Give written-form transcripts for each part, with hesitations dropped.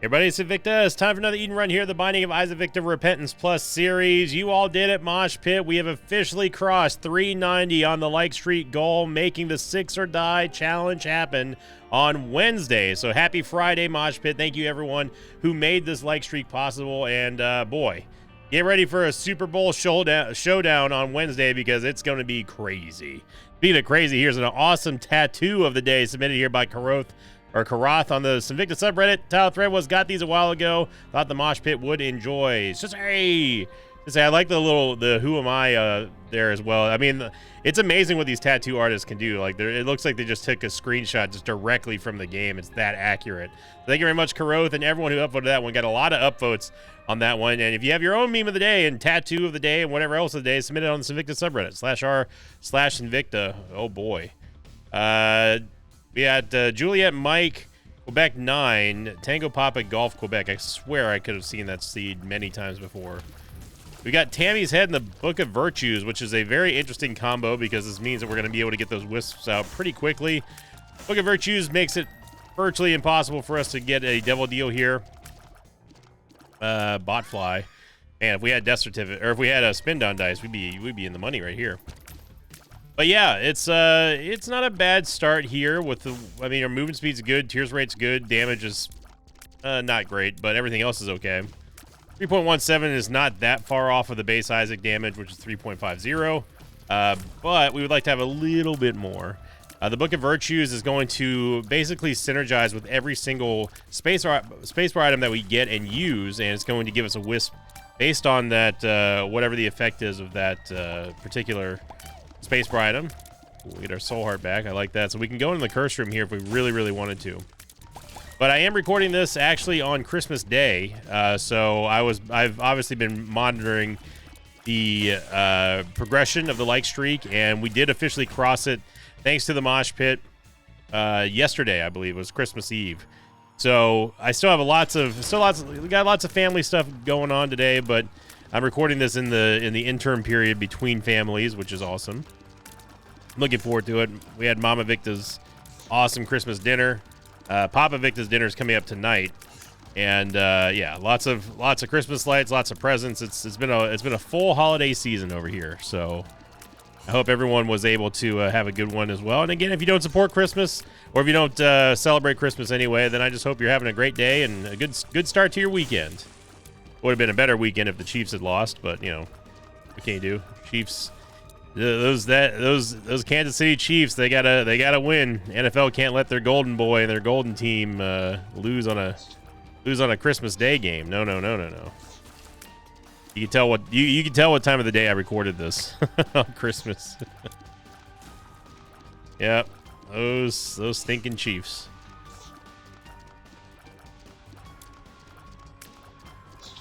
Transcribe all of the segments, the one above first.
Everybody, it's Invicta. It's time for another Eden Run here, the Binding of Isaac Victor Repentance Plus series. You all did it, Mosh Pit. We have officially crossed 390 on the Like Street goal, making the Six or Die challenge happen on Wednesday. So happy Friday, Mosh Pit. Thank you, everyone who made this like streak possible. And boy, get ready for a Super Bowl showdown on Wednesday because it's going to be crazy. Speaking of crazy, here's an awesome tattoo of the day submitted here by Karoth on the Invicta subreddit. Title thread was, got these a while ago. Thought the Mosh Pit would enjoy. Just hey, I like the who am I there as well. I mean, it's amazing what these tattoo artists can do. Like, it looks like they just took a screenshot just directly from the game. It's that accurate. Thank you very much, Karoth, and everyone who upvoted that one. Got a lot of upvotes on that one. And if you have your own meme of the day and tattoo of the day and whatever else of the day, submit it on the Invicta subreddit /r/Invicta. Oh boy. We had Juliet Mike, Quebec 9, Tango Papa Golf Quebec. I swear I could have seen that seed many times before. We got Tammy's Head in the Book of Virtues, which is a very interesting combo because this means that we're going to be able to get those wisps out pretty quickly. Book of Virtues makes it virtually impossible for us to get a devil deal here. Botfly. And if we had Death Certificate, or if we had a spin down dice, we'd be in the money right here. But yeah, it's not a bad start here with the, I mean, our movement speed's good, tears rate's good, damage is not great, but everything else is okay. 3.17 is not that far off of the base Isaac damage, which is 3.50, but we would like to have a little bit more. The Book of Virtues is going to basically synergize with every single spacebar item that we get and use, and it's going to give us a wisp based on that, whatever the effect is of that particular spacebar item. We'll get our soul heart back. I like that. So we can go into the curse room here if we really, really wanted to. But I am recording this actually on Christmas Day. So I've obviously been monitoring the progression of the like streak, and we did officially cross it thanks to the Mosh Pit yesterday, I believe. It was Christmas Eve. So I still have we got lots of family stuff going on today, but I'm recording this in the interim period between families, which is awesome. I'm looking forward to it. We had Mama Victa's awesome Christmas dinner. Papa Victa's dinner is coming up tonight, and yeah, lots of Christmas lights, lots of presents. It's been a full holiday season over here. So I hope everyone was able to have a good one as well. And again, if you don't support Christmas or if you don't celebrate Christmas anyway, then I just hope you're having a great day and a good start to your weekend. Would have been a better weekend if the Chiefs had lost, but you know, what can you do? Chiefs, those Kansas City Chiefs, they gotta win. NFL can't let their golden boy and their golden team lose on a Christmas Day game. No. You can tell what time of the day I recorded this on Christmas. Yep, those stinking Chiefs.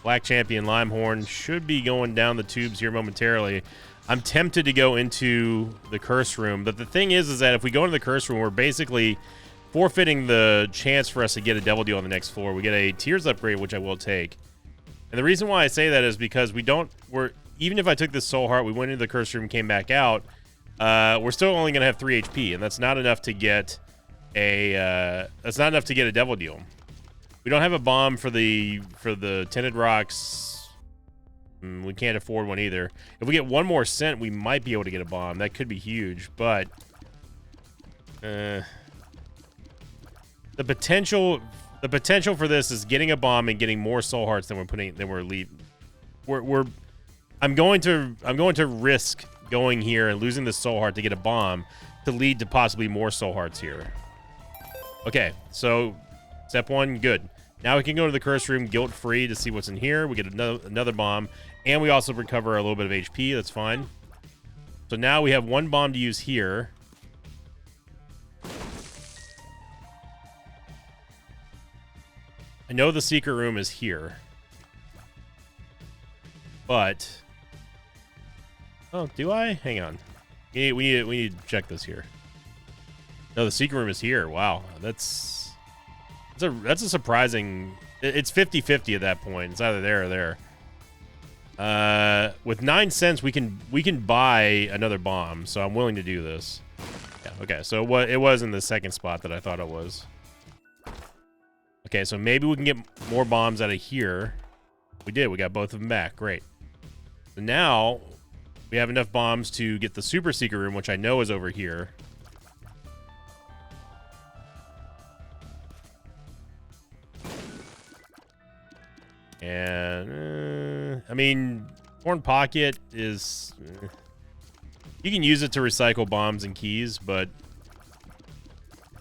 Black Champion Limehorn should be going down the tubes here momentarily. I'm tempted to go into the curse room, but the thing is that if we go into the curse room, we're basically forfeiting the chance for us to get a devil deal on the next floor. We get a tears upgrade, which I will take. And the reason why I say that is because even if I took this soul heart, we went into the curse room, came back out, we're still only going to have 3 HP, and that's not enough to get a devil deal. We don't have a bomb for the Tinted Rocks. We can't afford one either. If we get one more cent, we might be able to get a bomb. That could be huge, but the potential for this is getting a bomb and getting more soul hearts than we're leaving. I'm going to risk going here and losing the soul heart to get a bomb to lead to possibly more soul hearts here. Okay, so step 1, good. Now we can go to the curse room guilt-free to see what's in here. We get another bomb, and we also recover a little bit of HP. That's fine. So now we have 1 bomb to use here. I know the secret room is here. But... oh, do I? Hang on. We need to check this here. No, the secret room is here. Wow. That's a surprising... it's 50-50 at that point. It's either there or there. With 9 cents, we can buy another bomb, so I'm willing to do this. Yeah, okay, so it was in the second spot that I thought it was. Okay, so maybe we can get more bombs out of here. We did. We got both of them back. Great. So now we have enough bombs to get the super secret room, which I know is over here. And, I mean, Horn Pocket is... you can use it to recycle bombs and keys, but...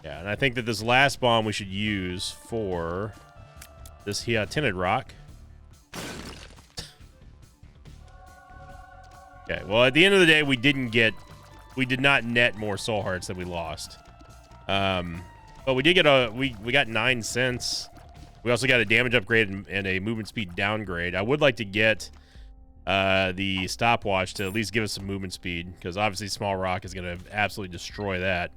yeah, and I think that this last bomb we should use for this here tinted rock. Okay, well, at the end of the day, we did not net more soul hearts than we lost. But we did get we got 9 cents. We also got a damage upgrade and a movement speed downgrade. I would like to get the stopwatch to at least give us some movement speed, because obviously small rock is going to absolutely destroy that.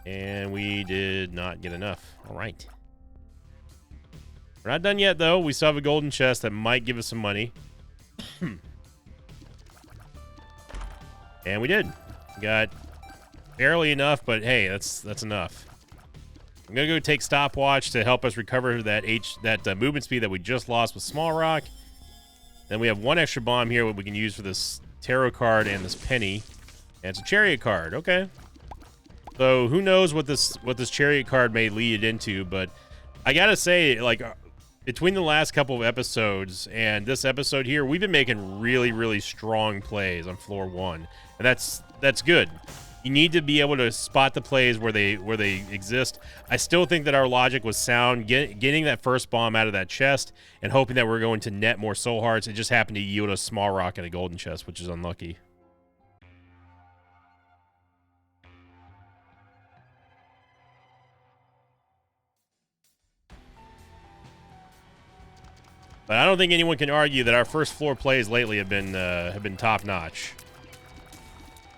And we did not get enough. All right. We're not done yet, though. We still have a golden chest that might give us some money. And we did. We got barely enough, but hey, that's enough. I'm gonna go take stopwatch to help us recover that movement speed that we just lost with small rock. Then we have one extra bomb here that we can use for this tarot card and this penny. And it's a chariot card. Okay. So who knows what this chariot card may lead into, but I gotta say, like, between the last couple of episodes and this episode here, we've been making really, really strong plays on floor 1, and that's good. You need to be able to spot the plays where they exist. I still think that our logic was sound, getting that first bomb out of that chest and hoping that we're going to net more soul hearts. It just happened to yield a small rock and a golden chest, which is unlucky. But I don't think anyone can argue that our first floor plays lately have been top notch.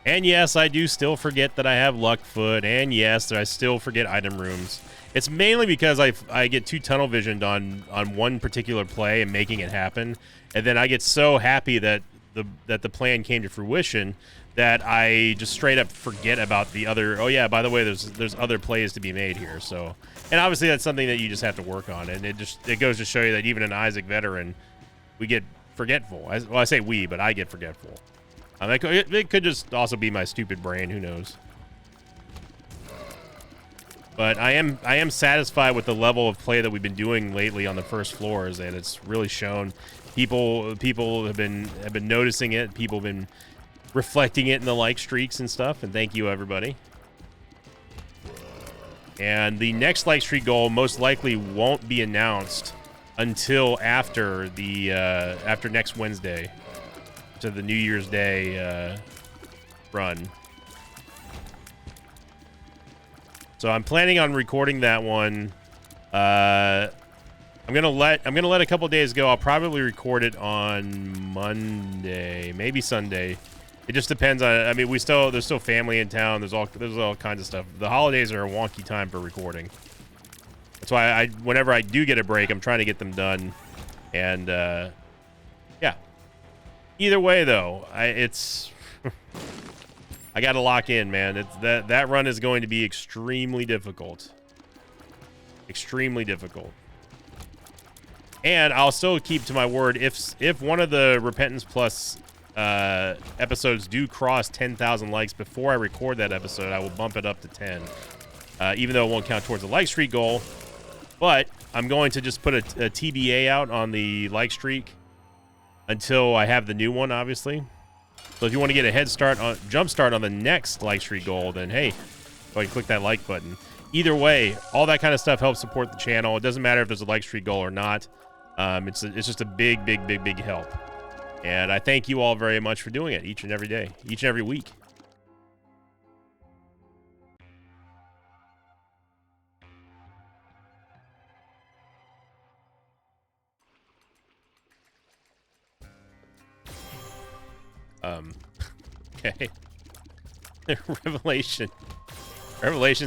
And yes, I do still forget that I have Luckfoot, and yes, I still forget item rooms. It's mainly because I get too tunnel visioned on one particular play and making it happen, and then I get so happy that the plan came to fruition that I just straight up forget about the other. Oh yeah, by the way, there's other plays to be made here. So, and obviously that's something that you just have to work on, and it goes to show you that even an Isaac veteran, we get forgetful. Well, I say we, but I get forgetful. It could just also be my stupid brain. Who knows? But I am satisfied with the level of play that we've been doing lately on the first floors, and it's really shown. People have been noticing it. People have been reflecting it in the like streaks and stuff. And thank you, everybody. And the next like streak goal most likely won't be announced until after next Wednesday. To the New Year's Day run. So I'm planning on recording that one. I'm gonna let a couple days go. I'll probably record it on Monday, maybe Sunday. It just depends on. I mean, there's still family in town. There's all kinds of stuff. The holidays are a wonky time for recording. That's why whenever I do get a break, I'm trying to get them done. And yeah. Either way, though, I got to lock in, man. That run is going to be extremely difficult. Extremely difficult. And I'll still keep to my word. If one of the Repentance Plus episodes do cross 10,000 likes before I record that episode, I will bump it up to 10. Even though it won't count towards the like streak goal. But I'm going to just put a TBA out on the like streak until I have the new one, obviously. So if you want to get a jump start on the next like streak goal, then hey, go ahead and click that like button. Either way, all that kind of stuff helps support the channel. It doesn't matter if there's a like streak goal or not. It's just a big help. And I thank you all very much for doing it each and every day, each and every week. Okay. Revelation's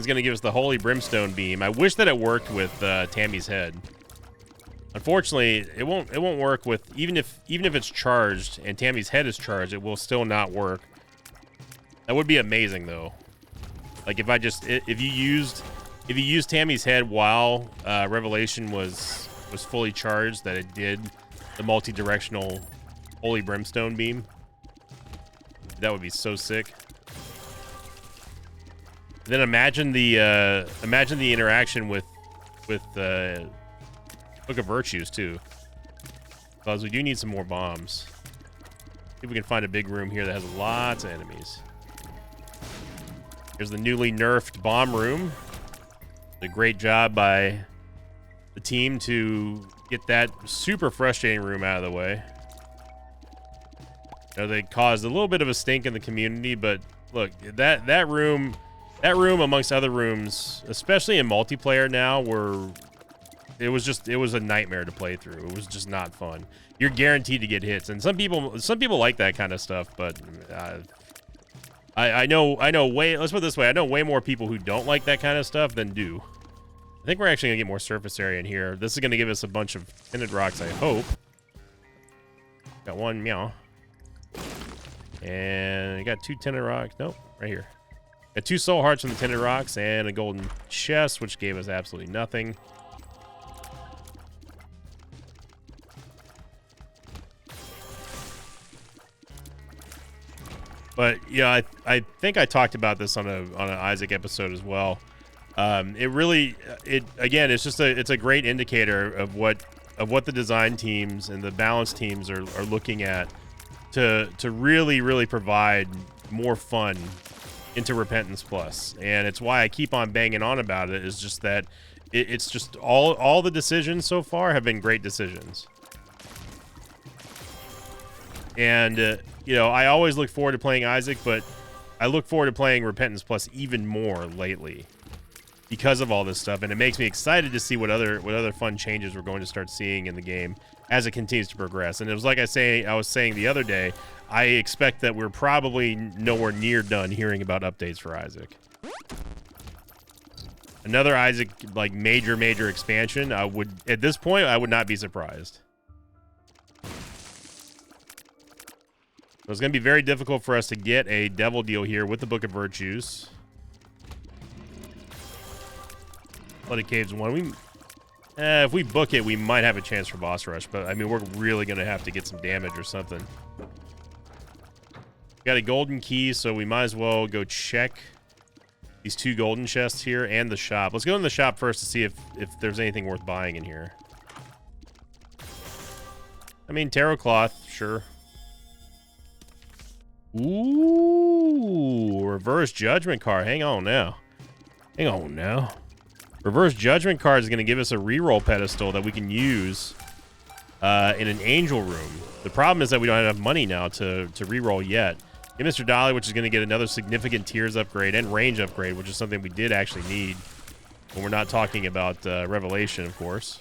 gonna give us the Holy Brimstone Beam. I wish that it worked with Tammy's head. Unfortunately, it won't work with even if it's charged and Tammy's head is charged, it will still not work. That would be amazing though. Like if you if you used Tammy's head while Revelation was fully charged, that it did the multi-directional Holy Brimstone beam. That would be so sick. Then imagine the interaction with Book of Virtues too, because we do need some more bombs. See if we can find a big room here that has lots of enemies. Here's the newly nerfed bomb room. A great job by the team to get that super frustrating room out of the way. You know, they caused a little bit of a stink in the community, but look, that room amongst other rooms, especially in multiplayer now, it was a nightmare to play through. It was just not fun. You're guaranteed to get hits, and some people like that kind of stuff, but I know way, let's put it this way, I know way more people who don't like that kind of stuff than do. I think we're actually gonna get more surface area in here. This is gonna give us a bunch of tinted rocks, I hope. Got one, meow. And I got 2 tinted rocks. Nope, right here. Got 2 soul hearts from the tinted rocks and a golden chest, which gave us absolutely nothing. But yeah, I think I talked about this on an Isaac episode as well. Again, it's a great indicator of what the design teams and the balance teams are looking at to really provide more fun into Repentance Plus. And it's why I keep on banging on about it, is just that it's just all the decisions so far have been great decisions. And you know, I always look forward to playing Isaac, but I look forward to playing Repentance Plus even more lately because of all this stuff, and it makes me excited to see what other fun changes we're going to start seeing in the game as it continues to progress. And it was like I was saying the other day, I expect that we're probably nowhere near done hearing about updates for Isaac. Another Isaac like major expansion, at this point I would not be surprised. So it's going to be very difficult for us to get a devil deal here with the Book of Virtues. Bloody Caves 1. If we book it, we might have a chance for boss rush, but I mean, we're really going to have to get some damage or something. Got a golden key, so we might as well go check these 2 golden chests here and the shop. Let's go in the shop first to see if there's anything worth buying in here. I mean, tarot cloth, sure. Ooh, reverse judgment card. Hang on now. Reverse judgment card is going to give us a reroll pedestal that we can use in an angel room. The problem is that we don't have enough money now to reroll yet. Get Mr. Dolly, which is going to get another significant tiers upgrade and range upgrade, which is something we did actually need when we're not talking about Revelation, of course.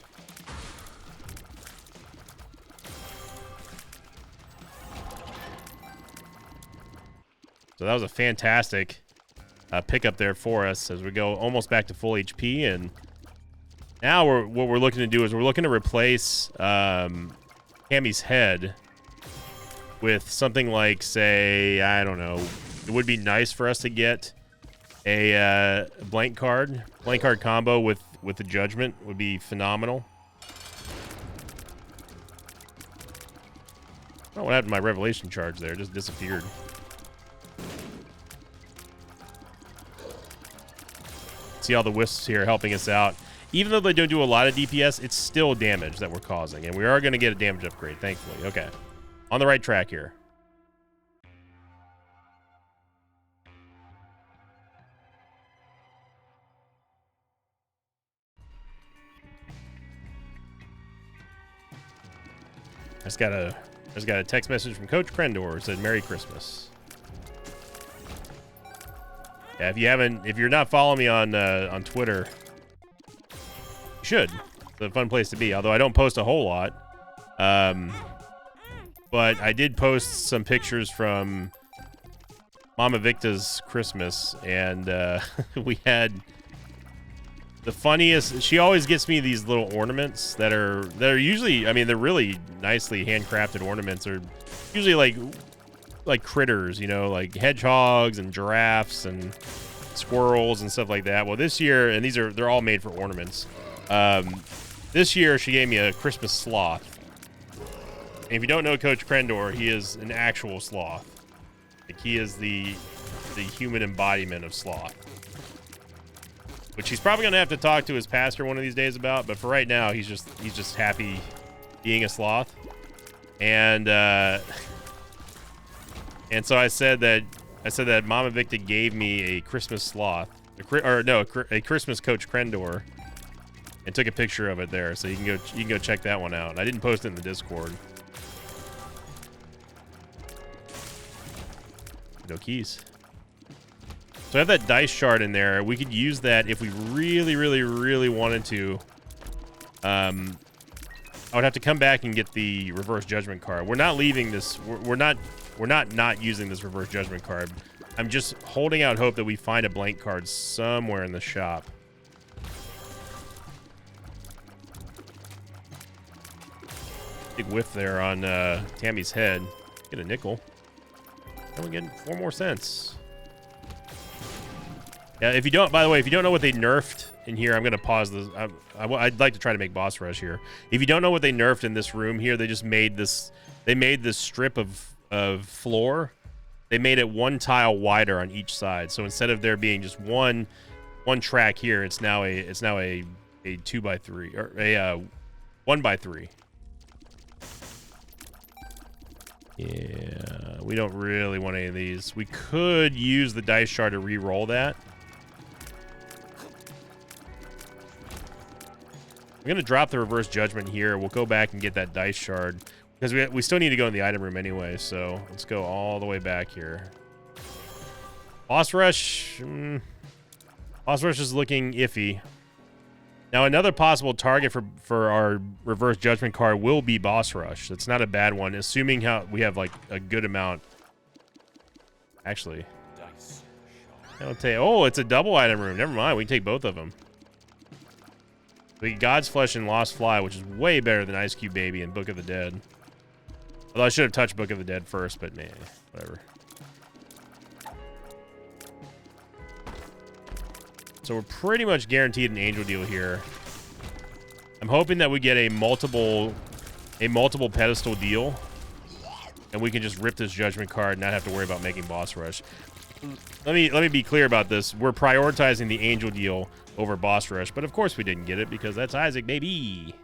So that was a fantastic pickup there for us as we go almost back to full HP. And now what we're looking to do is we're looking to replace Tammy's head with something like, say, I don't know. It would be nice for us to get a blank card combo with the Judgment would be phenomenal. Oh, what happened to my Revelation charge there? It just disappeared. See all the wisps here helping us out. Even though they don't do a lot of DPS, it's still damage that we're causing, and we are going to get a damage upgrade, thankfully. Okay. On the right track here. I just got a text message from Coach Krendor. It said Merry Christmas. Yeah, if you're not following me on Twitter, you should. It's a fun place to be. Although I don't post a whole lot, but I did post some pictures from Mama Victa's Christmas, and we had the funniest. She always gets me these little ornaments that are usually, I mean, they're really nicely handcrafted ornaments. They're usually like critters, you know, like hedgehogs and giraffes and squirrels and stuff like that. Well, this year, and they're all made for ornaments. This year she gave me a Christmas sloth. And if you don't know Coach Krendor, he is an actual sloth. Like, he is the human embodiment of sloth. Which he's probably gonna have to talk to his pastor one of these days about, but for right now he's just happy being a sloth. And so I said that Mama Victa gave me a Christmas sloth, a Christmas Coach Krendor, and took a picture of it there, so you can go check that one out. I didn't post it in the Discord. No keys. So I have that dice shard in there. We could use that if we really, really, really wanted to. I would have to come back and get the reverse judgment card. We're not leaving this. We're not using this reverse judgment card. I'm just holding out hope that we find a blank card somewhere in the shop. Big whiff there on Tammy's head. Get a nickel. And we get 4 more cents. Yeah, if you don't, by the way, if you don't know what they nerfed in here, I'm going to pause this. I'd like to try to make boss rush here. If you don't know what they nerfed in this room here, they just made this, strip of floor. They made it 1 tile wider on each side. So instead of there being just one track here, it's now a 2x3 or a 1x3. Yeah, we don't really want any of these. We could use the dice shard to re-roll that. I'm going to drop the reverse judgment here. We'll go back and get that dice shard. Because we still need to go in the item room anyway, so let's go all the way back here. Boss rush. Boss rush is looking iffy. Now, another possible target for our reverse judgment card will be boss rush. That's not a bad one, assuming we have like a good amount. Actually, I'll tell you. Oh, it's a double item room. Never mind. We can take both of them. We get God's Flesh and Lost Fly, which is way better than Ice Cube Baby and Book of the Dead. Although I should have touched Book of the Dead first, but man, whatever. So we're pretty much guaranteed an angel deal here. I'm hoping that we get a multiple pedestal deal, and we can just rip this judgment card and not have to worry about making boss rush. Let me be clear about this. We're prioritizing the angel deal over boss rush, but of course we didn't get it because that's Isaac, baby.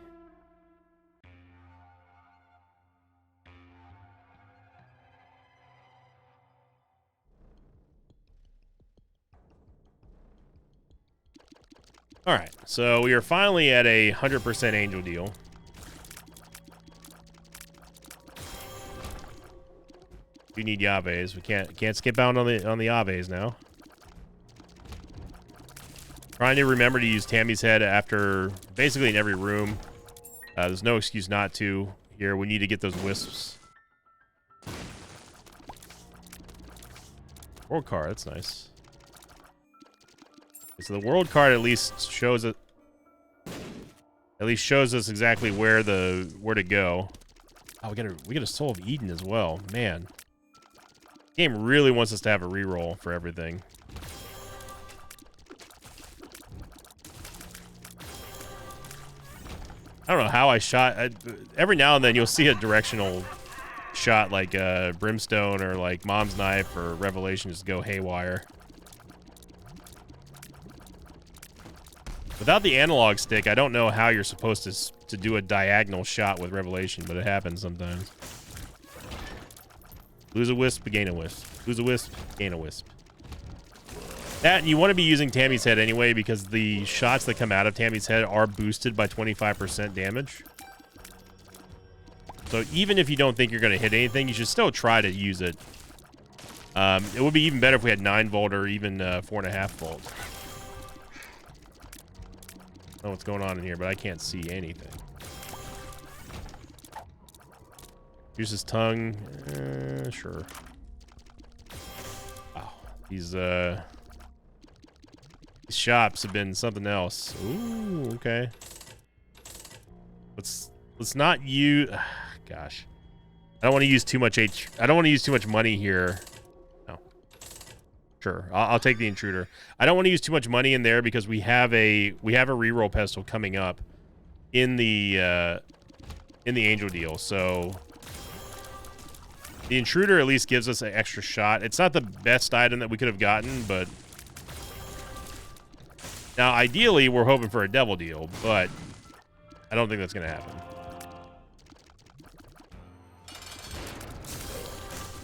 All right, so we are finally at a 100% angel deal. We need Yaves. We can't skip out on the Yaves now. Trying to remember to use Tammy's head after basically in every room. There's no excuse not to here. We need to get those wisps. World card, that's nice. So the world card at least shows it. At least shows us exactly where to go. Oh, we get a Soul of Eden as well. Man, the game really wants us to have a reroll for everything. I don't know how I shot. Every now and then you'll see a directional shot like Brimstone or like Mom's Knife or Revelation just go haywire. Without the analog stick, I don't know how you're supposed to do a diagonal shot with Revelation, but it happens sometimes. Lose a wisp, gain a wisp. Lose a wisp, gain a wisp. That, you want to be using Tammy's head anyway, because the shots that come out of Tammy's head are boosted by 25% damage. So even if you don't think you're going to hit anything, you should still try to use it. It would be even better if we had 9 volt or even 4.5 volt. I don't know what's going on in here, but I can't see anything. Use his tongue. Sure. Wow. These shops have been something else. Ooh, okay. Let's not use. Gosh, I don't want to use too much I don't want to use too much money here. No. Sure, I'll take the intruder. I don't want to use too much money in there because we have a reroll pestle coming up in the angel deal. So the intruder at least gives us an extra shot. It's not the best item that we could have gotten, but now ideally we're hoping for a devil deal, but I don't think that's going to happen.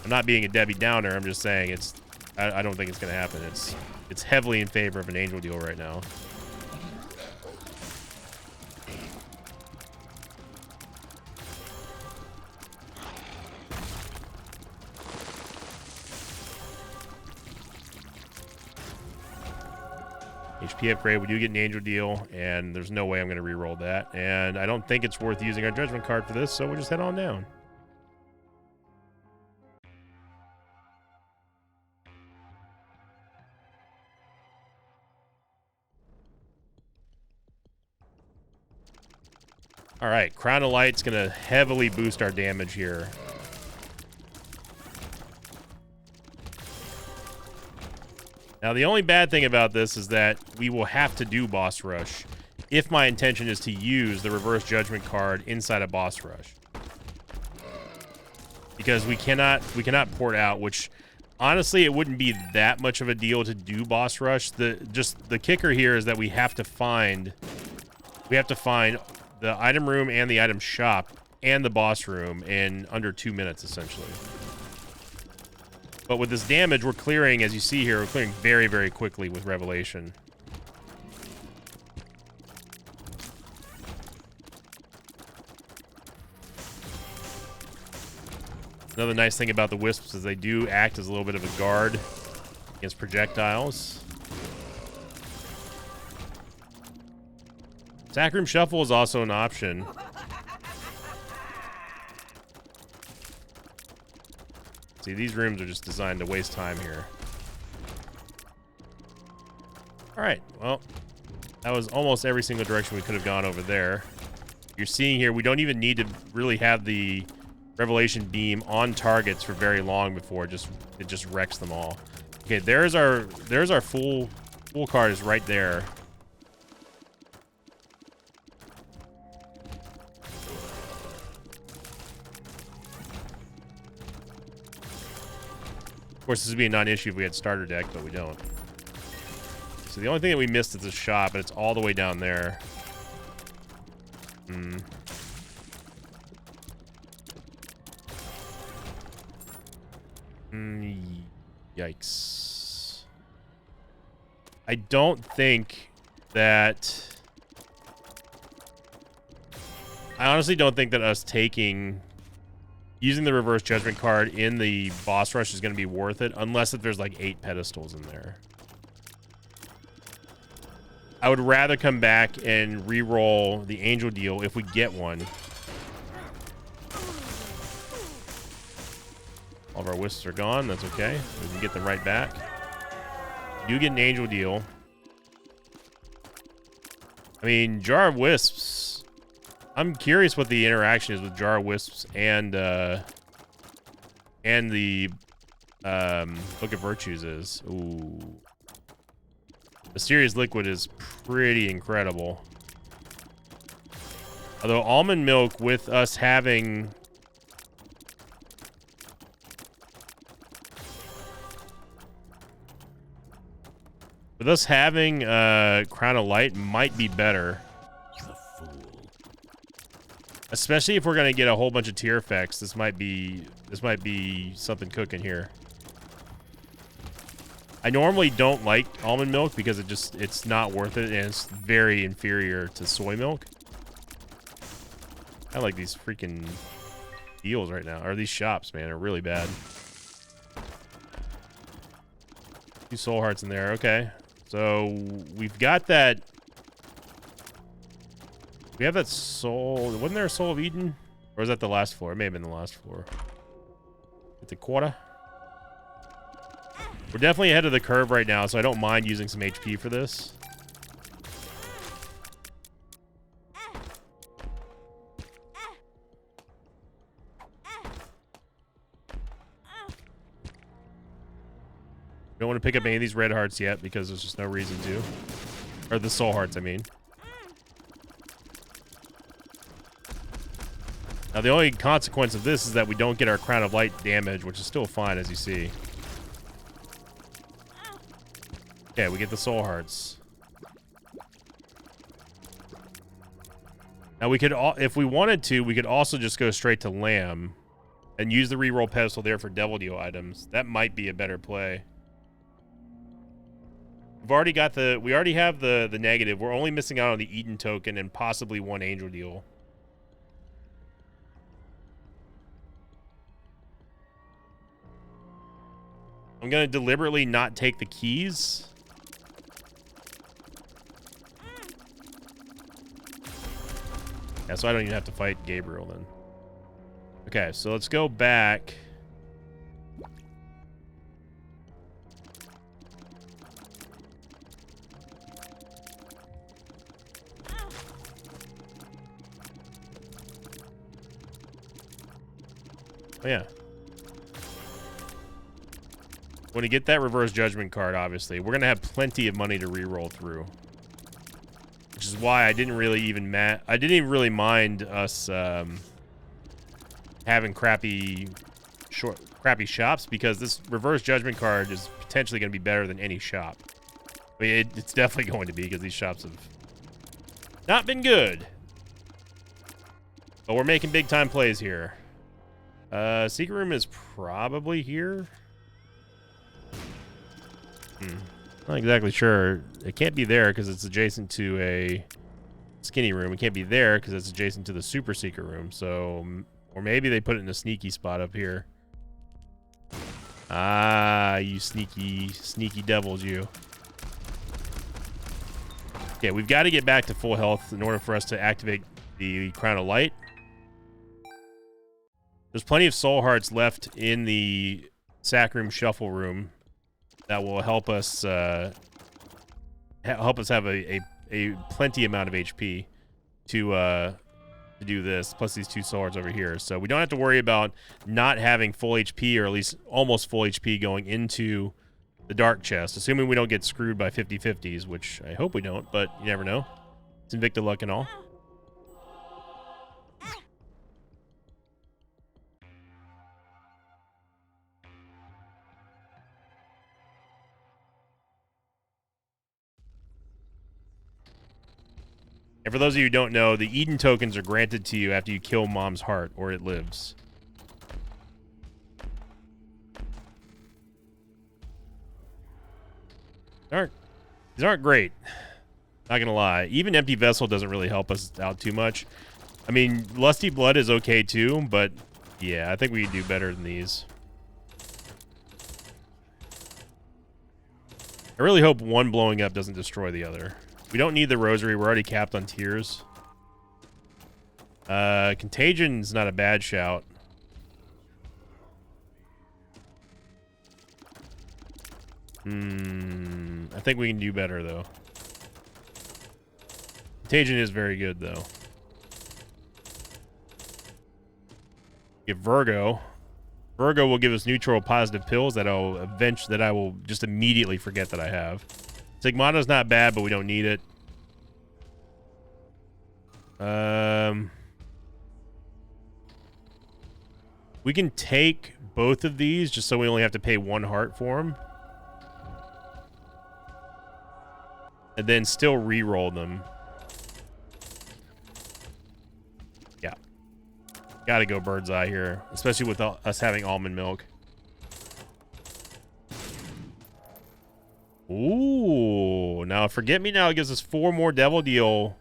I'm not being a Debbie Downer. I'm just saying I don't think it's going to happen. It's heavily in favor of an angel deal right now. HP upgrade, we do get an angel deal, and there's no way I'm going to re-roll that. And I don't think it's worth using our judgment card for this, so we'll just head on down. All right, Crown of Light's going to heavily boost our damage here. Now, the only bad thing about this is that we will have to do boss rush if my intention is to use the reverse judgment card inside a boss rush. Because we cannot port out, which honestly it wouldn't be that much of a deal to do boss rush. The kicker here is that we have to find the item room and the item shop and the boss room in under 2 minutes essentially. But with this damage, we're clearing, as you see here, we're clearing very, very quickly with Revelation. Another nice thing about the Wisps is they do act as a little bit of a guard against projectiles. Sackroom Shuffle is also an option. See, these rooms are just designed to waste time here. Alright, well, that was almost every single direction we could have gone over there. You're seeing here, we don't even need to really have the Revelation Beam on targets for very long before it just wrecks them all. Okay, there's our full card is right there. Of course, this would be a non-issue if we had starter deck, but we don't. So the only thing that we missed is the shop, and it's all the way down there. Yikes. I don't think that... I honestly don't think that us using the reverse judgment card in the boss rush is going to be worth it, unless if there's like 8 pedestals in there. I would rather come back and re-roll the angel deal if we get one. All of our wisps are gone. That's okay. We can get them right back. You get an angel deal. I mean, Jar of Wisps. I'm curious what the interaction is with Jar of Wisps and the Book of Virtues is. Ooh. Mysterious Liquid is pretty incredible. Although almond milk, with us having... Crown of Light might be better. Especially if we're gonna get a whole bunch of tier effects. This might be something cooking here. I normally don't like almond milk because it's not worth it, and it's very inferior to soy milk. I like these freaking deals right now, or these shops, man, are really bad. 2 soul hearts in there. Okay, so we've got that. We have that soul. Wasn't there a Soul of Eden, or was that the last floor? It may have been the last floor. Get the quarter. We're definitely ahead of the curve right now, so I don't mind using some HP for this. Don't want to pick up any of these red hearts yet because there's just no reason to. Or the soul hearts, I mean. Now, the only consequence of this is that we don't get our Crown of Light damage, which is still fine, as you see. Okay, we get the soul hearts. Now, we could, if we wanted to, we could also just go straight to Lamb and use the reroll pedestal there for Devil Deal items. That might be a better play. We already have the negative. We're only missing out on the Eden token and possibly one Angel Deal. I'm going to deliberately not take the keys. Yeah, so I don't even have to fight Gabriel then. Okay, so let's go back. Oh, yeah. When you get that reverse judgment card, obviously, we're going to have plenty of money to reroll through. Which is why I didn't really even really mind us having crappy shops, because this reverse judgment card is potentially going to be better than any shop. I mean, it's definitely going to be, because these shops have not been good. But we're making big time plays here. Secret room is probably here. Not exactly sure. It can't be there because it's adjacent to a skinny room. It can't be there because it's adjacent to the super secret room. So, or maybe they put it in a sneaky spot up here. Ah, you sneaky devils, you. Okay, we've got to get back to full health in order for us to activate the Crown of Light. There's plenty of soul hearts left in the sack room shuffle room that will help us have a plenty amount of HP to do this, plus these two swords over here. So we don't have to worry about not having full HP, or at least almost full HP, going into the dark chest, assuming we don't get screwed by 50-50s, which I hope we don't, but you never know. It's Invicta luck and all. And for those of you who don't know, the Eden tokens are granted to you after you kill Mom's heart, or it lives. These aren't great. Not gonna lie. Even Empty Vessel doesn't really help us out too much. I mean, Lusty Blood is okay too, but yeah, I think we can do better than these. I really hope one blowing up doesn't destroy the other. We don't need the rosary. We're already capped on tears. Contagion's not a bad shout. I think we can do better, though. Contagion is very good, though. Get Virgo. Virgo will give us neutral positive pills that I will just immediately forget that I have. Sigmata's not bad, but we don't need it. We can take both of these just so we only have to pay 1 heart for them. And then still re-roll them. Yeah. Gotta go bird's eye here, especially with us having almond milk. Ooh, now Forget Me Now gives us 4 more Devil Deal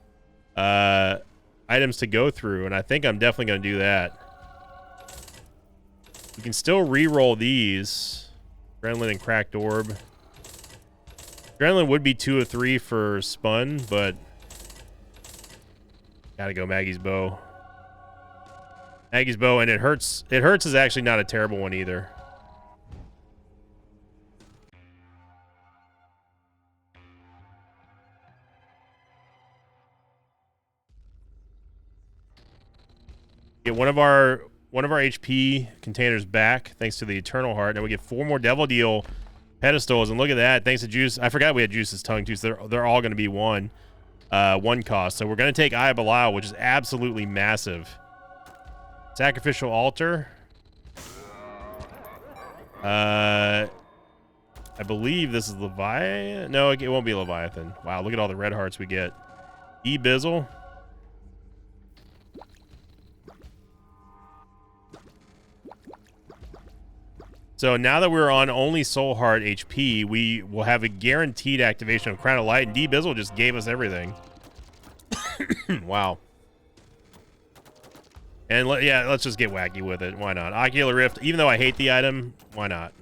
items to go through, and I think I'm definitely going to do that. We can still re-roll these. Adrenaline and Cracked Orb. Adrenaline would be 2 of 3 for Spun, but gotta go Maggie's Bow. Maggie's Bow, and It Hurts. It Hurts is actually not a terrible one either. Get one of our HP containers back thanks to the Eternal Heart. Now we get 4 more Devil Deal pedestals, and look at that. Thanks to Juice. I forgot we had Juice's tongue too, so they're all going to be one cost. So we're going to take Eye of Belial, which is absolutely massive. Sacrificial Altar. I believe this is Leviathan. No, it won't be Leviathan. Wow, look at all the red hearts we get. E-Bizzle. So now that we're on only Soul Heart HP, we will have a guaranteed activation of Crown of Light, and D-Bizzle just gave us everything. Wow. And yeah, let's just get wacky with it. Why not? Ocular Rift, even though I hate the item, why not?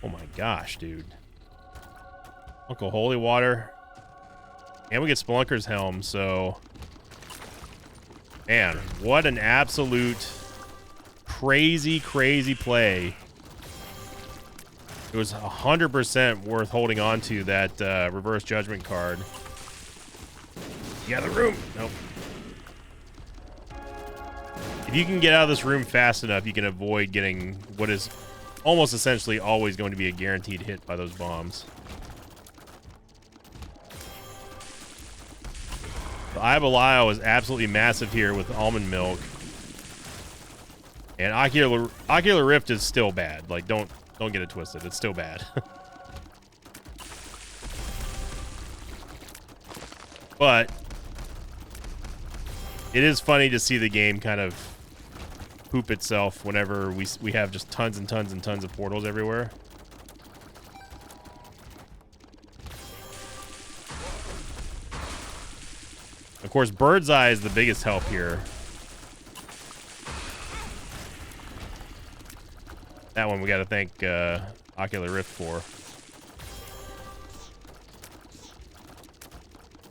Oh my gosh, dude. Uncle Holy Water. And we get Spelunker's Helm, so... Man, what an absolute crazy, crazy play. It was 100% worth holding on to that Reverse Judgment card. You got the room. Nope. If you can get out of this room fast enough, you can avoid getting what is almost essentially always going to be a guaranteed hit by those bombs. The Eye of Belial is absolutely massive here with Almond Milk. And Ocular Rift is still bad. Like, don't get it twisted. It's still bad. But it is funny to see the game kind of poop itself whenever we have just tons and tons and tons of portals everywhere. Of course, Bird's Eye is the biggest help here. That one we got to thank Ocular Rift for.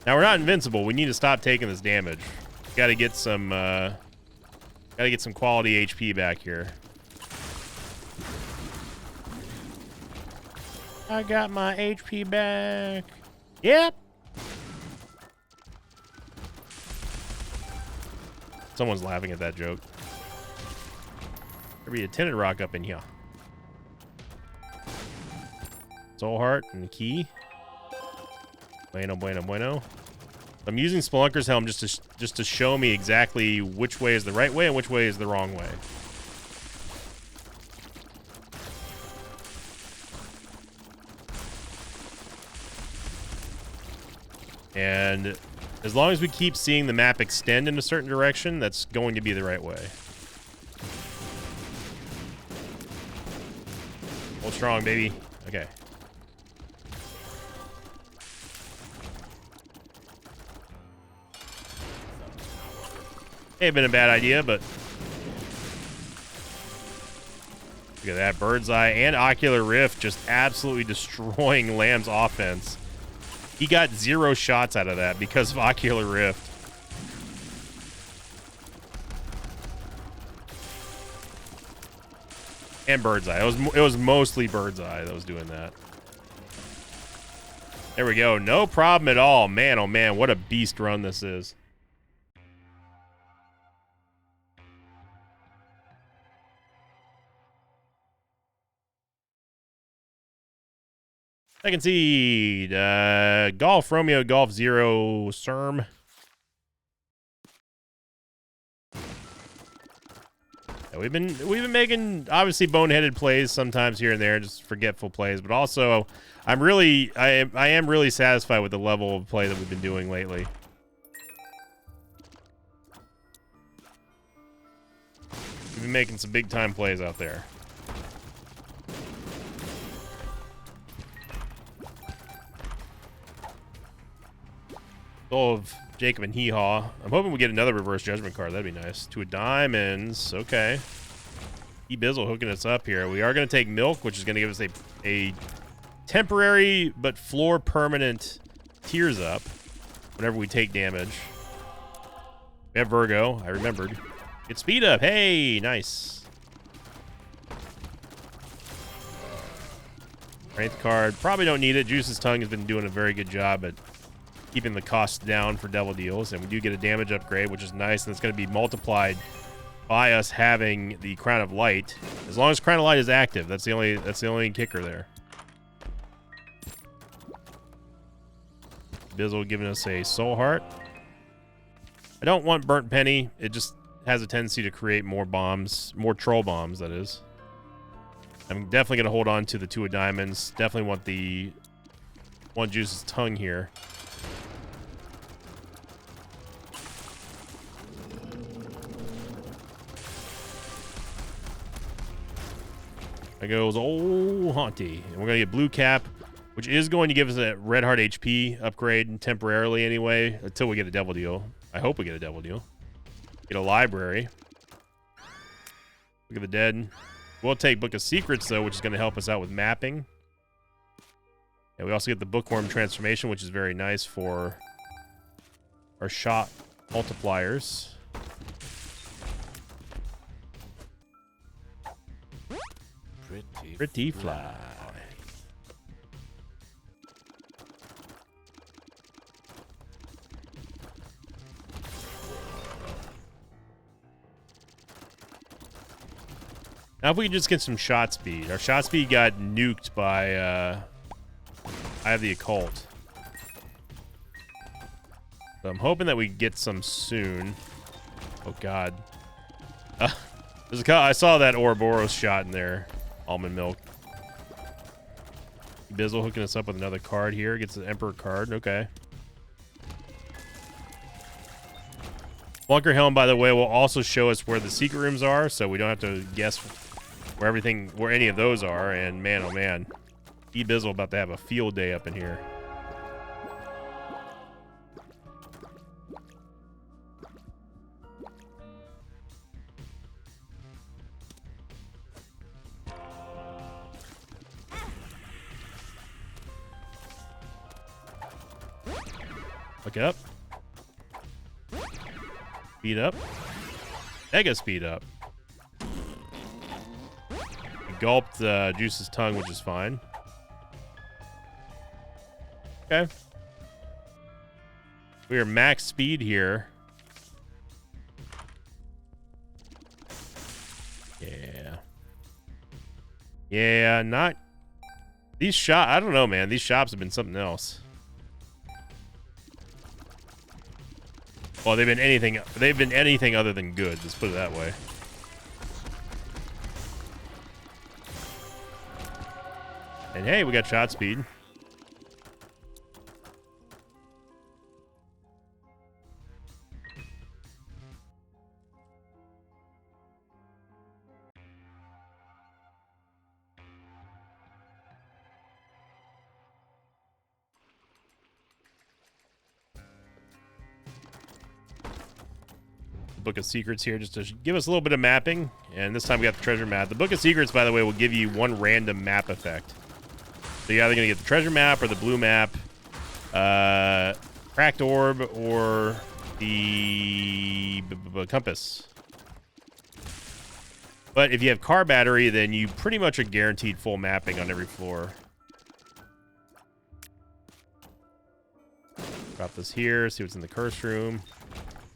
Now we're not invincible. We need to stop taking this damage. Got to get some quality HP back here. I got my HP back. Yep. Someone's laughing at that joke. There'll be a tinted rock up in here. Soul Heart and the key. Bueno, bueno, bueno. I'm using Spelunker's Helm just to show me exactly which way is the right way and which way is the wrong way. And as long as we keep seeing the map extend in a certain direction, that's going to be the right way. Hold strong, baby. Okay. May have been a bad idea, but look at that. Bird's Eye and Ocular Rift just absolutely destroying Lamb's offense. He got 0 shots out of that because of Ocular Rift. And Bird's Eye. It was mostly Bird's Eye that was doing that. There we go. No problem at all. Man, oh man, what a beast run this is. Second seed, Golf Romeo, Golf Zero, Serm. Yeah, we've been making obviously boneheaded plays sometimes here and there, just forgetful plays, but also I am really satisfied with the level of play that we've been doing lately. We've been making some big time plays out there. Of Jacob and Hee-Haw. I'm hoping we get another Reverse Judgment card. That'd be nice. 2 of Diamonds. Okay. E-Bizzle hooking us up here. We are going to take Milk, which is going to give us a temporary but floor permanent Tears Up whenever we take damage. We have Virgo. I remembered. Get Speed Up. Hey, nice. Strength card. Probably don't need it. Juice's Tongue has been doing a very good job at keeping the costs down for Devil Deals, and we do get a damage upgrade, which is nice, and it's going to be multiplied by us having the Crown of Light. As long as Crown of Light is active, that's the only kicker there. Bizzle giving us a Soul Heart. I don't want Burnt Penny. It just has a tendency to create more bombs, more troll bombs, that is. I'm definitely going to hold on to the 2 of diamonds. Definitely want the 1 Juice's Tongue here. There goes old Haunty. And we're going to get Blue Cap, which is going to give us a Red Heart HP upgrade temporarily anyway, until we get a Devil Deal. I hope we get a Devil Deal. Get a Library. Look at the Dead. We'll take Book of Secrets, though, which is going to help us out with mapping. And we also get the Bookworm Transformation, which is very nice for our shot multipliers. Pretty fly. Now if we can just get some shot speed. Our shot speed got nuked by I have the Occult. So I'm hoping that we get some soon. Oh god. I saw that Ouroboros shot in there. Almond Milk. Bizzle hooking us up with another card here. Gets an Emperor card. Okay. Bunker Helm, by the way, will also show us where the secret rooms are, so we don't have to guess where any of those are. And man, oh man, Bizzle about to have a field day up in here. Look up. Speed up. Mega speed up. We gulped Juice's Tongue, which is fine. Okay. We are max speed here. Yeah. Yeah, not... These shops... I don't know, man. These shops have been something else. Well, they've been anything other than good, let's put it that way. And hey, we got shot speed. Book of Secrets here just to give us a little bit of mapping, and this time we got the treasure map. The Book of Secrets, by the way, will give you 1 random map effect. So you're either going to get the treasure map or the blue map, cracked orb, or the compass. But if you have car battery, then you pretty much are guaranteed full mapping on every floor. Drop this here, see what's in the curse room.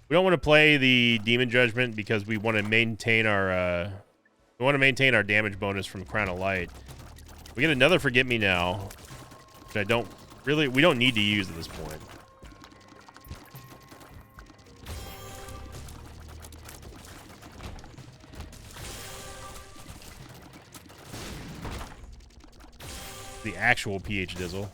We don't want to play the Demon Judgment because we want to maintain our damage bonus from Crown of Light. We get another Forget Me Now, which we don't need to use at this point. The actual PH Dizzle.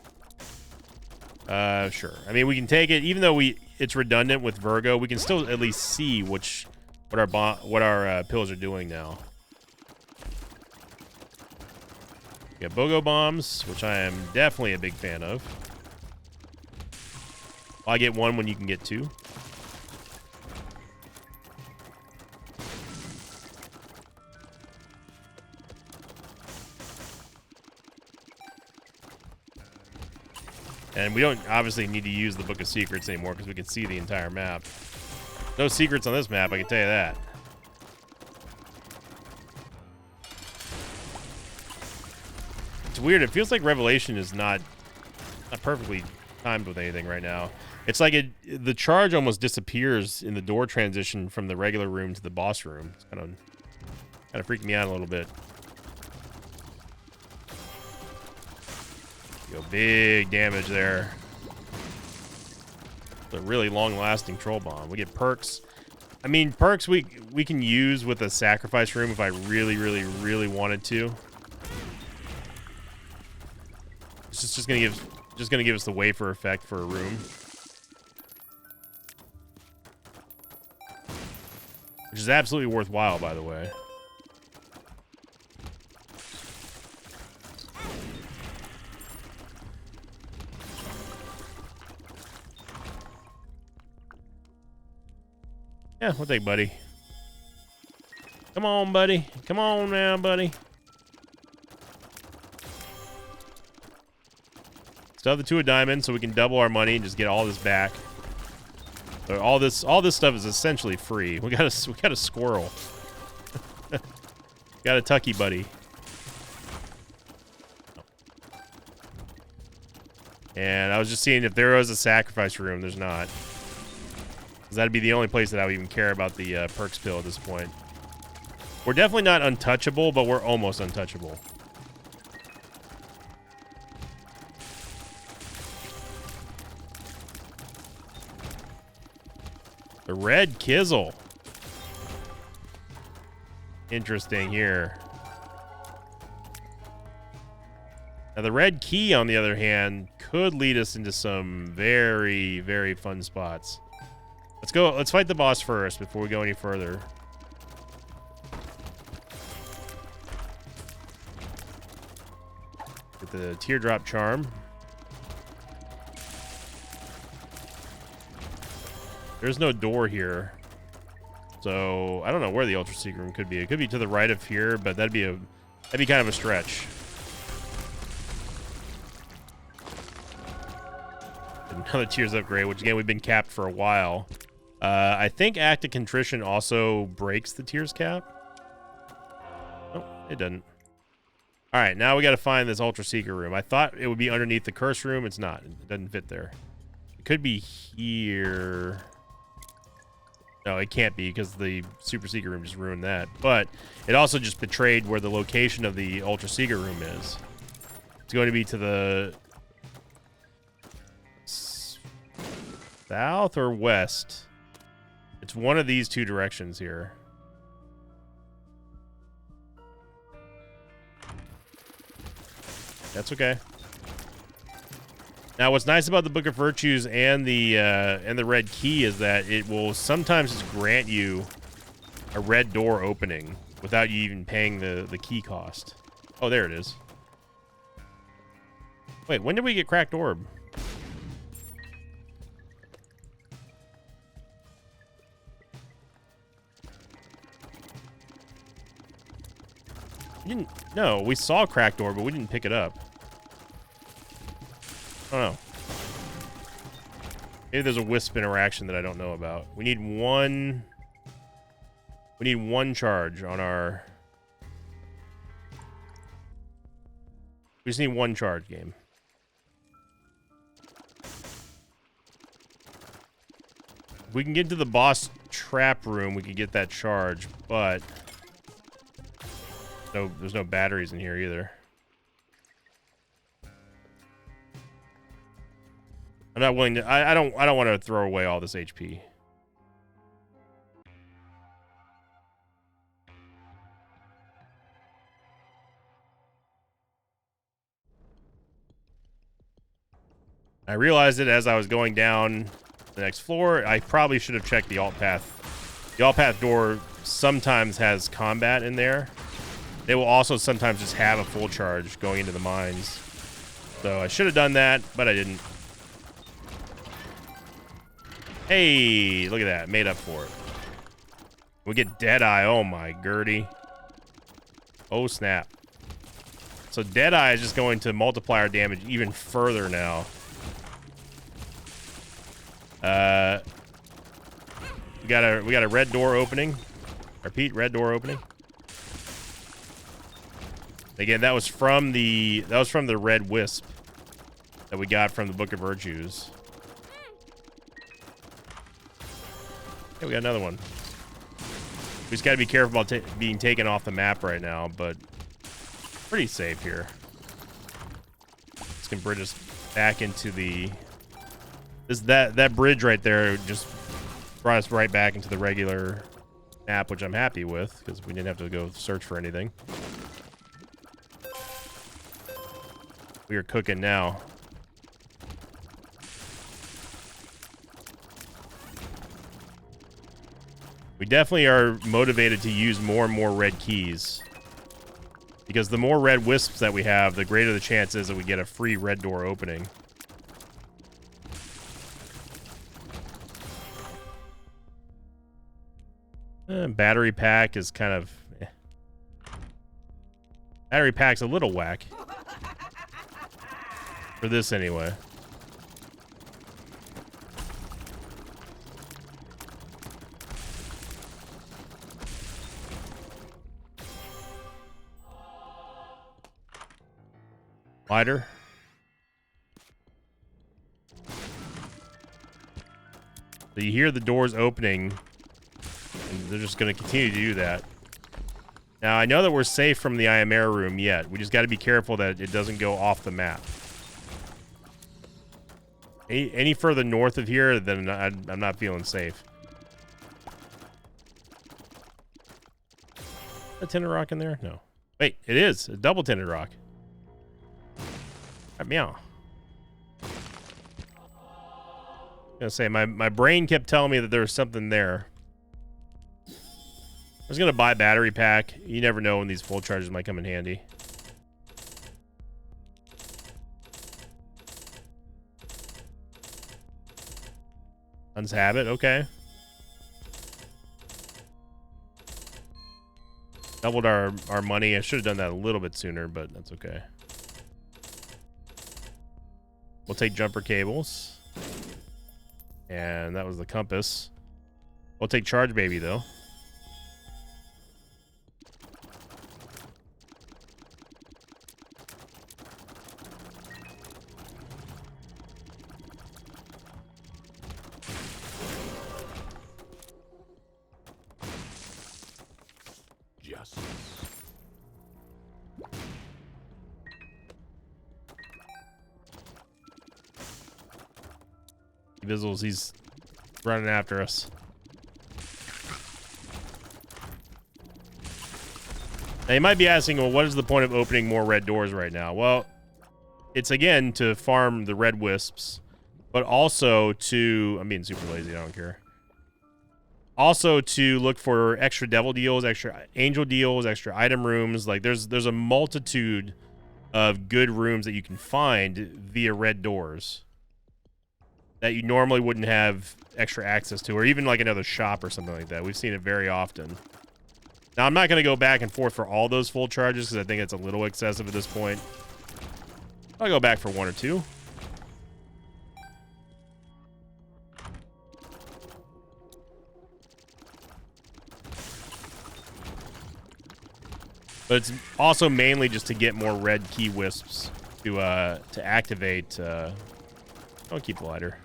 Sure. I mean, we can take it, even though it's redundant with Virgo. We can still at least see what our pills are doing now. We got BOGO bombs, which I am definitely a big fan of. I get 1 when you can get 2. And we don't obviously need to use the Book of Secrets anymore because we can see the entire map. No secrets on this map, I can tell you that. It's weird. It feels like Revelation is not perfectly timed with anything right now. It's like the charge almost disappears in the door transition from the regular room to the boss room. It's kind of freaking me out a little bit. Go big damage there. It's a really long-lasting troll bomb. We get perks. I mean, perks we can use with a sacrifice room if I really, really, really wanted to. It's just gonna give us the wafer effect for a room, which is absolutely worthwhile, by the way. Yeah, we'll take buddy. Come on, buddy. Come on now, buddy. Still have the 2 of diamonds, so we can double our money and just get all this back. So all this stuff is essentially free. We got a squirrel. Got a Tucky buddy. And I was just seeing if there was a sacrifice room. There's not. Because that'd be the only place that I would even care about the perks pill at this point. We're definitely not untouchable, but we're almost untouchable. The red Kizzle. Interesting here. Now the red key, on the other hand, could lead us into some very, very fun spots. Let's go. Let's fight the boss first before we go any further. Get the teardrop charm. There's no door here, so I don't know where the ultra secret room could be. It could be to the right of here, but that'd be kind of a stretch. Another tears upgrade, which again we've been capped for a while. I think Act of Contrition also breaks the tears cap. No, it doesn't. All right, now we got to find this ultra secret room. I thought it would be underneath the curse room. It's not. It doesn't fit there. It could be here. No, it can't be because the super secret room just ruined that. But it also just betrayed where the location of the ultra secret room is. It's going to be to the south or west. It's one of these 2 directions here. That's okay. Now, what's nice about the Book of Virtues and the red key is that it will sometimes just grant you a red door opening without you even paying the key cost. Oh, there it is. Wait, when did we get cracked orb? No, we saw cracked orb, but we didn't pick it up. Oh no. Maybe there's a wisp interaction that I don't know about. We need one charge on our... We just need 1 charge, game. If we can get to the boss trap room, we can get that charge, but... No, there's no batteries in here either. I'm not willing to. I don't want to throw away all this HP. I realized it as I was going down the next floor. I probably should have checked the alt path. The alt path door sometimes has combat in there. They will also sometimes just have a full charge going into the mines. So I should have done that, but I didn't. Hey, look at that. Made up for it. We get Deadeye. Oh, my Gertie. Oh, snap. So Deadeye is just going to multiply our damage even further now. We got a red door opening. Repeat, red door opening. Again, that was from the red wisp. that we got from the Book of Virtues. Okay, we got another one. We just got to be careful about being taken off the map right now, but pretty safe here. This can bridge us back into the... That bridge right there just brought us right back into the regular map, which I'm happy with, because we didn't have to go search for anything. We are cooking now. We definitely are motivated to use more and more red keys. Because the more red wisps that we have, the greater the chance is that we get a free red door opening. Battery pack is kind of... Battery pack's a little whack. For this, anyway. Lighter. So you hear the doors opening, and they're just going to continue to do that. Now, I know that we're safe from the Ayamera room yet. We just got to be careful that it doesn't go off the map. Any further north of here, then I'm not feeling safe. A tinted rock in there? No. Wait, it is. A double tinted rock. Meow. I was gonna say, my brain kept telling me that there was something there. I was gonna buy a battery pack. You never know when these full charges might come in handy. Unshabit, okay. Doubled our money. I should have done that a little bit sooner, but that's okay. We'll take jumper cables. And that was the compass. We'll take charge baby, though. Bizzles, he's running after us. Now you might be asking, well, what is the point of opening more red doors right now? Well, it's again to farm the red wisps, but also to, I'm being super lazy, I don't care. Also to look for extra devil deals, extra angel deals, extra item rooms. Like there's a multitude of good rooms that you can find via red doors that you normally wouldn't have extra access to, or even like another shop or something like that. We've seen it very often. Now, I'm not going to go back and forth for all those full charges because I think it's a little excessive at this point. I'll go back for one or two. But it's also mainly just to get more red key wisps to activate. I'll keep the lighter.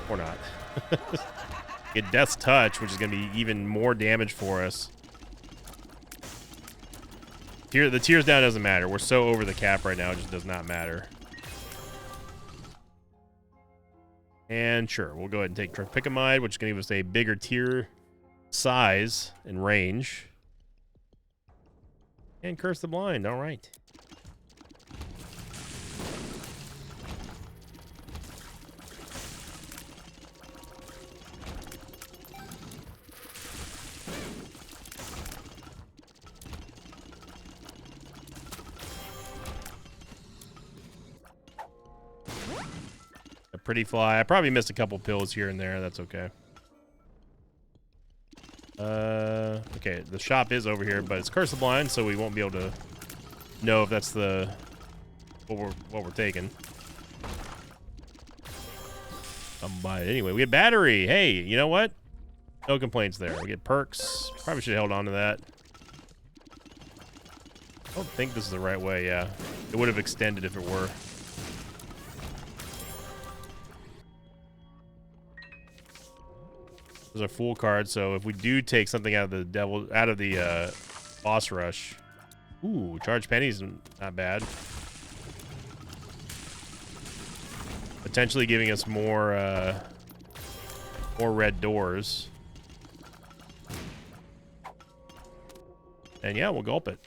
Or not. Get Death's Touch, which is going to be even more damage for us. Here, the tears down doesn't matter. We're so over the cap right now, it just does not matter. And sure, we'll go ahead and take Tropicamide, which is going to give us a bigger tier size and range. And Curse the Blind, all right. Pretty fly. I probably missed a couple pills here and there. That's okay. Okay, the shop is over here, but it's Curse the Blind, so we won't be able to know if that's the what we're taking. I'm buy it anyway. We get battery. Hey, you know what? No complaints there. We get perks. Probably should have held on to that. I don't think this is the right way. Yeah, It would have extended if it were. Those are full cards, so if we do take something out of the boss rush. Ooh, charge pennies, not bad. Potentially giving us more red doors. And yeah, we'll gulp it.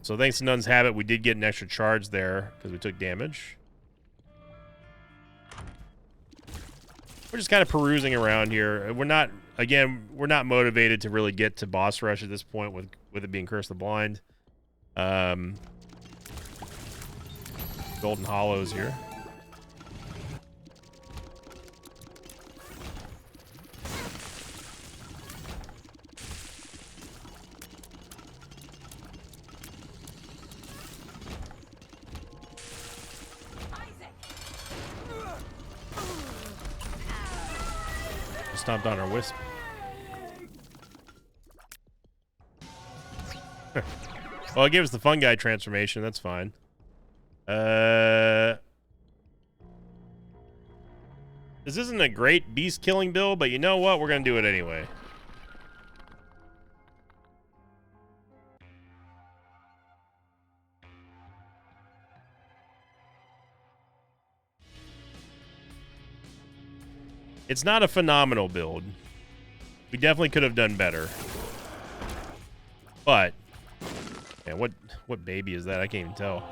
So thanks to Nun's Habit, we did get an extra charge there because we took damage. We're just kind of perusing around here. We're not motivated to really get to boss rush at this point with it being Curse the Blind. Golden Hollows here. Stomped on our wisp. Well, it gave us the fun guy transformation. That's fine. This isn't a great beast killing build, but you know what? We're gonna do it anyway. It's not a phenomenal build. We definitely could have done better. But, man, what baby is that? I can't even tell.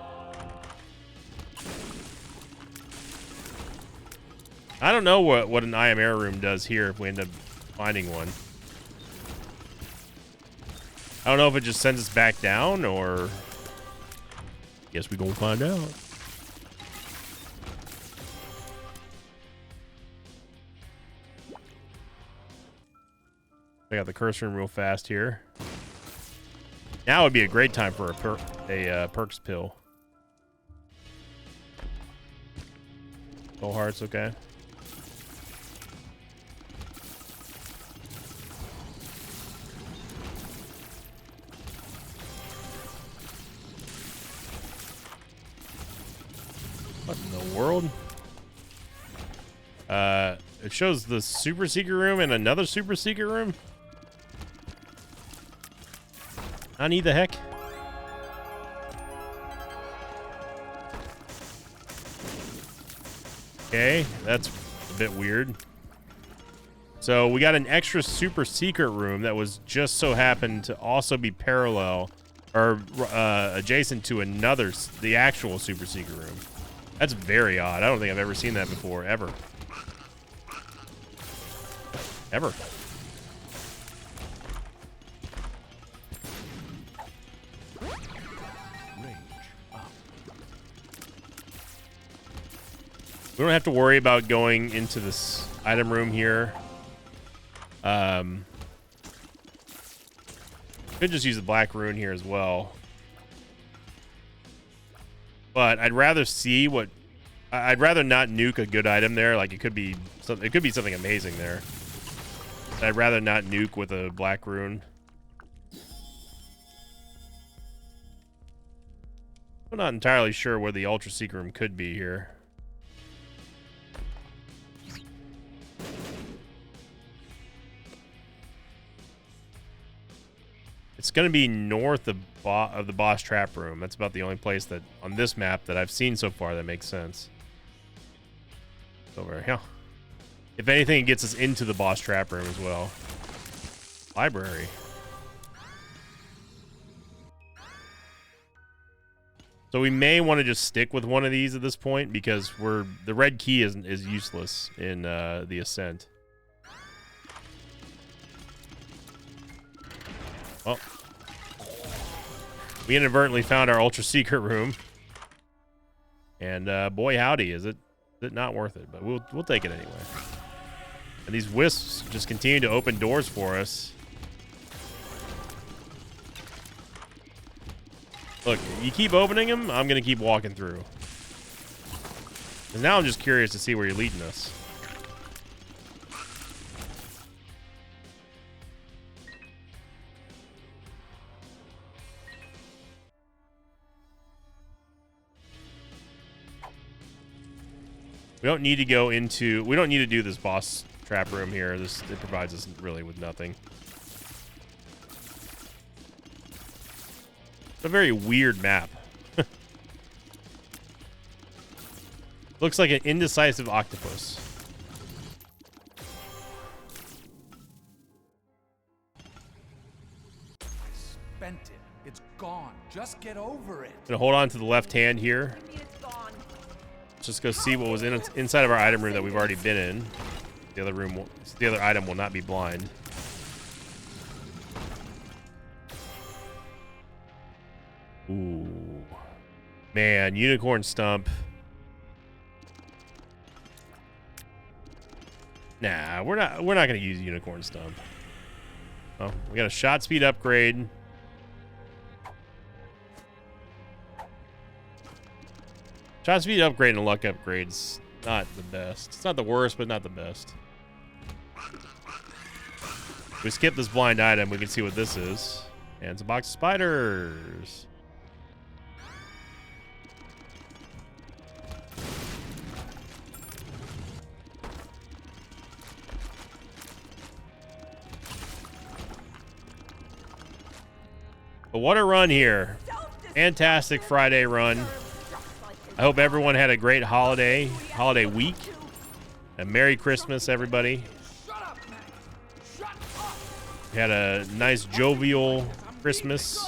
I don't know what an I Am Air room does here if we end up finding one. I don't know if it just sends us back down or... Guess we gonna find out. I got the curse room real fast here. Now would be a great time for a perks pill. Full hearts, okay. What in the world? It shows the super secret room and another super secret room. I need the heck. Okay, that's a bit weird. So we got an extra super secret room that was just so happened to also be parallel or adjacent to the actual super secret room. That's very odd. I don't think I've ever seen that before, ever. Ever. We don't have to worry about going into this item room here. Could just use the black rune here as well. But I'd rather see what... I'd rather not nuke a good item there. Like, it could be something amazing there. I'd rather not nuke with a black rune. I'm not entirely sure where the Ultra Secret Room could be here. It's going to be north of the boss trap room. That's about the only place that on this map that I've seen so far that makes sense. Over here. If anything, it gets us into the boss trap room as well. Library. So we may want to just stick with one of these at this point because the red key is useless in the Ascent. Well, we inadvertently found our ultra secret room, and boy howdy, is it not worth it? But we'll take it anyway. And these wisps just continue to open doors for us. Look, you keep opening them, I'm gonna keep walking through. Because now I'm just curious to see where you're leading us. We don't need to go into... We don't need to do this boss trap room here. It provides us really with nothing. It's a very weird map. Looks like an indecisive octopus. Spent it. It's gone. Just get over it. Gonna hold on to the left hand here. Let's just go see what was inside of our item room that we've already been in. The other item will not be blind. Ooh, man, unicorn stump. Nah, we're not gonna use unicorn stump. Oh, we got a shot speed upgrade. Shot speed upgrade and luck upgrades not the best. It's not the worst, but not the best. If we skip this blind item, we can see what this is. And it's a box of spiders. But what a run here. Fantastic Friday run. I hope everyone had a great holiday week. And Merry Christmas, everybody. We had a nice jovial Christmas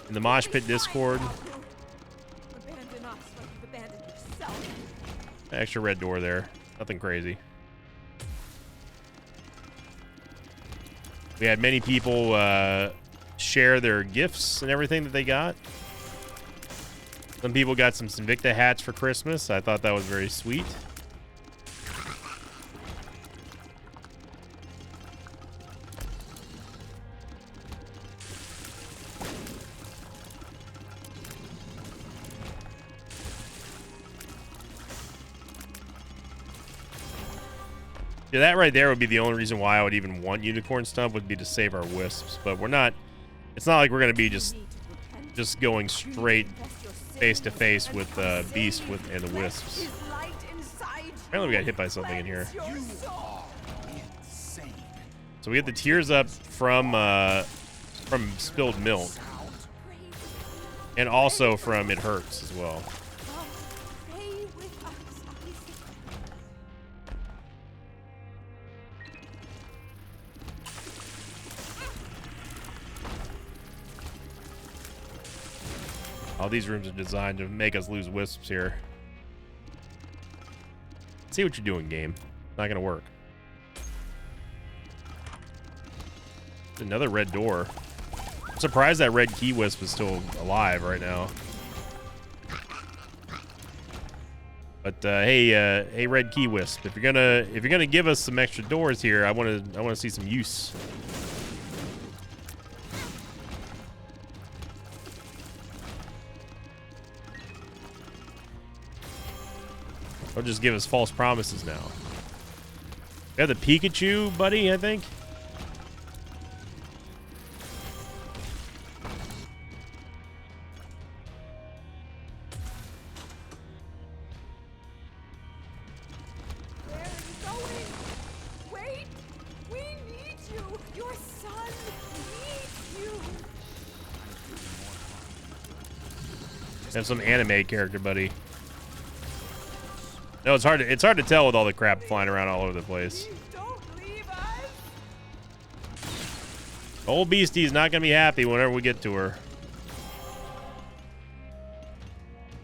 in the Mosh Pit Discord. Extra red door there. Nothing crazy. We had many people share their gifts and everything that they got. Some people got some Invicta hats for Christmas. I thought that was very sweet. Yeah, that right there would be the only reason why I would even want Unicorn Stump, would be to save our wisps. But we're not. It's not like we're gonna be just going straight face to face with Beast and the wisps. Apparently we got hit by something in here. So we get the tears up from spilled milk, and also from It Hurts as well. All these rooms are designed to make us lose wisps here. See what you're doing, game. Not gonna work. Another red door. I'm surprised that red key wisp is still alive right now. But hey, red key wisp, if you're gonna give us some extra doors here, I wanna see some use. Or just give us false promises now. We have the Pikachu, buddy, I think. Where are you going? Wait! We need you! Your son needs you! Have some anime character, buddy. No, it's hard to tell with all the crap flying around all over the place. Please don't leave us! Old Beastie's not gonna be happy whenever we get to her.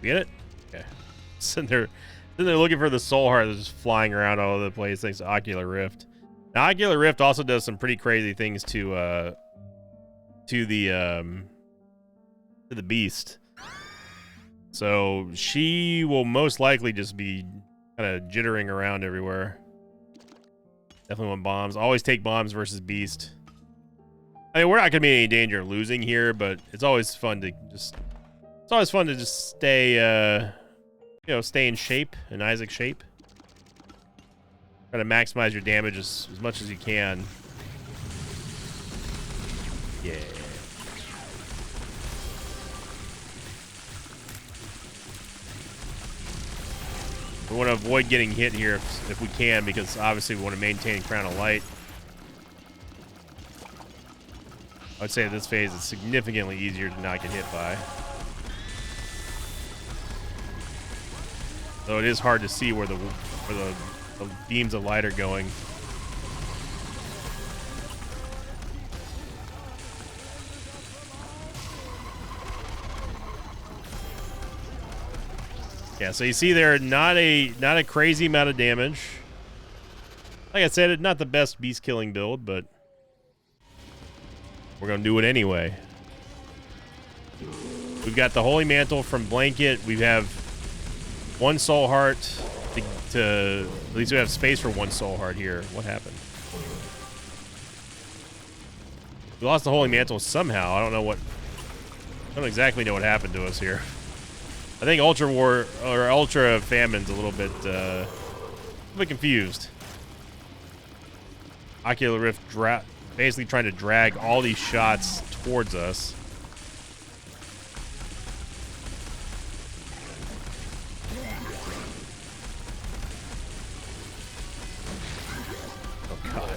Get it? Okay. Sitting there looking for the soul heart that's just flying around all over the place thanks to Ocular Rift. Now, Ocular Rift also does some pretty crazy things to the beast. So she will most likely just be kind of jittering around everywhere. Definitely want bombs. Always take bombs versus beast. I mean, we're not gonna be in any danger of losing here, but it's always fun to just stay stay in shape, in Isaac shape. Try to maximize your damage as much as you can. Yeah. We want to avoid getting hit here if we can, because obviously we want to maintain Crown of Light. I would say this phase is significantly easier to not get hit by. Though it is hard to see where the beams of light are going. Yeah, so you see there, not a crazy amount of damage. Like I said, not the best beast killing build, but we're gonna do it anyway. We've got the Holy Mantle from Blanket. We have one Soul Heart to at least we have space for one Soul Heart here. What happened? We lost the Holy Mantle somehow. I don't exactly know what happened to us here. I think Ultra Famine's a little bit confused. Ocular Rift basically trying to drag all these shots towards us. Oh God.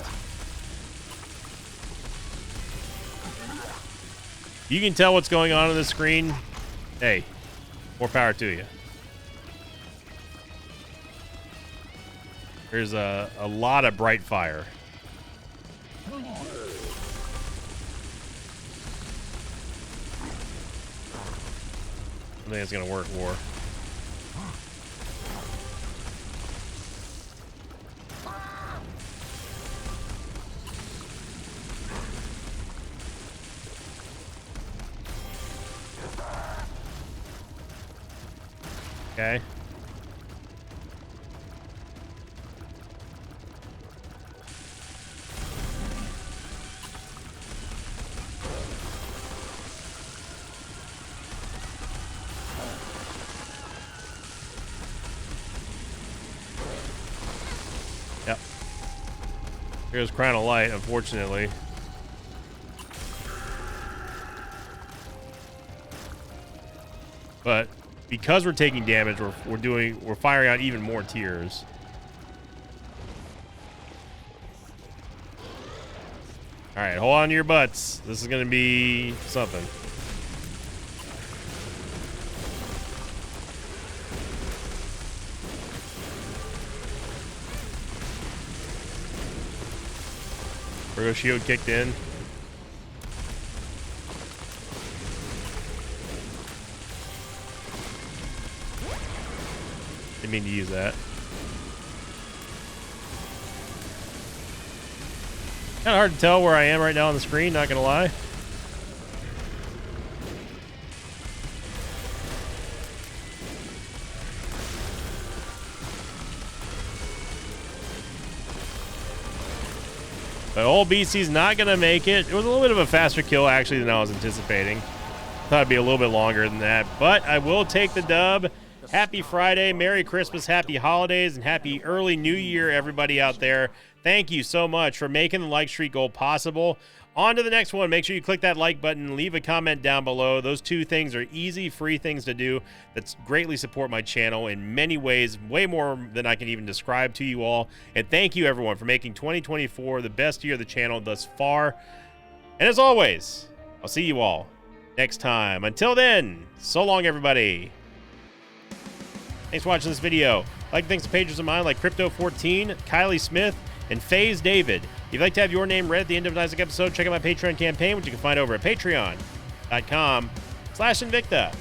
You can tell what's going on the screen. Hey. More power to you. There's a lot of bright fire. I think it's gonna work, War. Okay. Yep. Here's Crown of Light, unfortunately. But because we're taking damage, we're firing out even more tears. All right, hold on to your butts. This is gonna be something. Virgo Shield kicked in. Didn't mean to use that. Kind of hard to tell where I am right now on the screen, not gonna lie. But old BC's not gonna make it. It was a little bit of a faster kill actually than I was anticipating. Thought it'd be a little bit longer than that, but I will take the dub. Happy Friday, Merry Christmas, Happy Holidays, and Happy Early New Year, everybody out there. Thank you so much for making the like streak goal possible. On to the next one. Make sure you click that like button, leave a comment down below. Those two things are easy, free things to do that greatly support my channel in many ways, way more than I can even describe to you all. And thank you, everyone, for making 2024 the best year of the channel thus far. And as always, I'll see you all next time. Until then, so long, everybody. Thanks for watching this video. Like thanks to pages of mine like Crypto14, Kylie Smith, and FaZe David. If you'd like to have your name read at the end of an Isaac episode, check out my Patreon campaign, which you can find over at patreon.com/Invicta.